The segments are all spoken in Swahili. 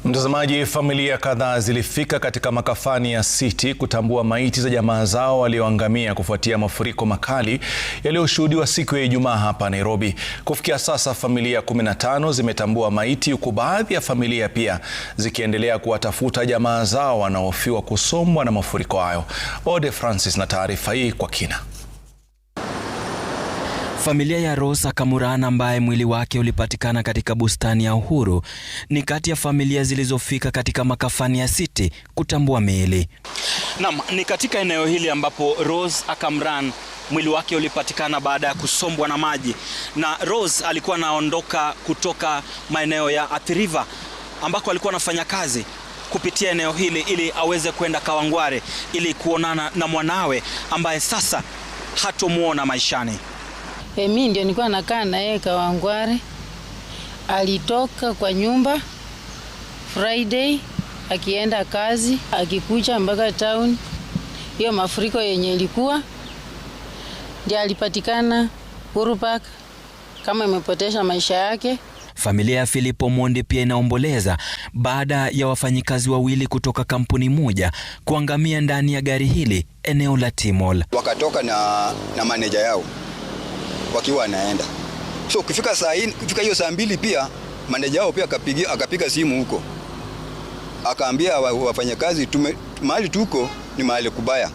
Mtazamaji, familia kadhaa zilifika katika makafani ya City kutambua maiti za jamaa zao walioangamia kufuatia mafuriko makali yaliyoshuhudiwa siku ya Ijumaa hapa Nairobi. Kufikia sasa familia 15 zimetambua maiti, huku baadhi ya familia pia zikiendelea kuwatafuta jamaa zao wanaohofiwa kusombwa na mafuriko hayo. Ode Francis na taarifa hii kwa kina. Familia ya Rose Akamurana ambaye mwili wake ulipatikana katika bustani ya Uhuru ni kati ya familia zilizofika katika makafani ya City kutambua miili. Naam, ni katika eneo hili ambapo Rose Akamurana mwili wake ulipatikana baada ya kusombwa na maji. Na Rose alikuwa anaondoka kutoka maeneo ya Athi River ambako alikuwa anafanya kazi kupitia eneo hili ili aweze kwenda Kawangware ili kuonana na mwanawe ambaye sasa hatomuona maishani. Mimi ndio nilikuwa nakaa na yeye Kawangware. Alitoka kwa nyumba Friday akienda kazi, akikuja mpaka town. Hiyo mafuriko yenye ilikuwa ndio alipatikana Uhuru Park kama imepotesha maisha yake. Familia ya Philip Mondi pia inaomboleza baada ya wafanyikazi wawili kutoka kampuni moja kuangamia ndani ya gari hili eneo la Timol. Wakatoka na manager yao wakiwa wanaenda. So kufika hiyo saa 2 pia manager wao pia akapiga simu huko. Akaambia wafanyakazi mahali tuko ni mahali kubaya.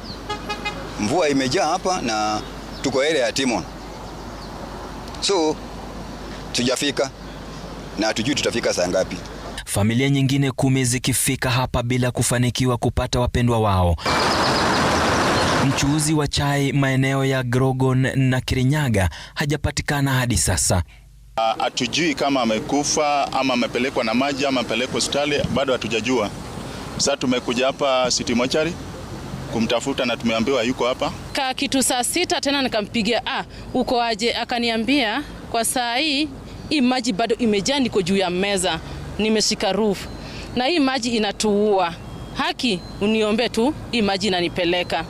Mvua imejaa hapa na tuko ile ya Timon. So tujafika na hatujui tutafika saa ngapi. Familia nyingine 10 zikifika hapa bila kufanikiwa kupata wapendwa wao. Mchuuzi wa chai maeneo ya Grogon na Kirinyaga hajapatikana hadi sasa. Hatujui kama amekufa ama amepelekwa na maji ama amepelekwa hospitali, bado hatujajua. Sasa tumekuja hapa City Mortuary kumtafuta na tumeambiwa yuko hapa. Kitu saa 6 tena nikampigia, uko aje? Akaniambia kwa saa hii maji bado imejaa, niko juu ya meza, nimeshika roof na hii maji inatuua. Haki uniombe tu, hii maji inanipeleka.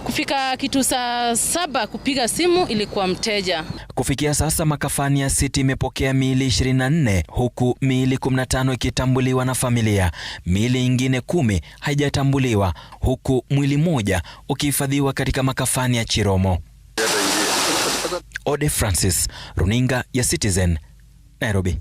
Kufika kitu saa 7 kupiga simu ilikuwa mteja. Kufikia sasa makafani ya City imepokea miili 24 huku miili 15 ikitambuliwa na familia. Miili ingine 10 haijatambuliwa huku mwili moja ukihifadhiwa katika makafani ya Chiromo. Ode Francis, Runinga ya Citizen, Nairobi.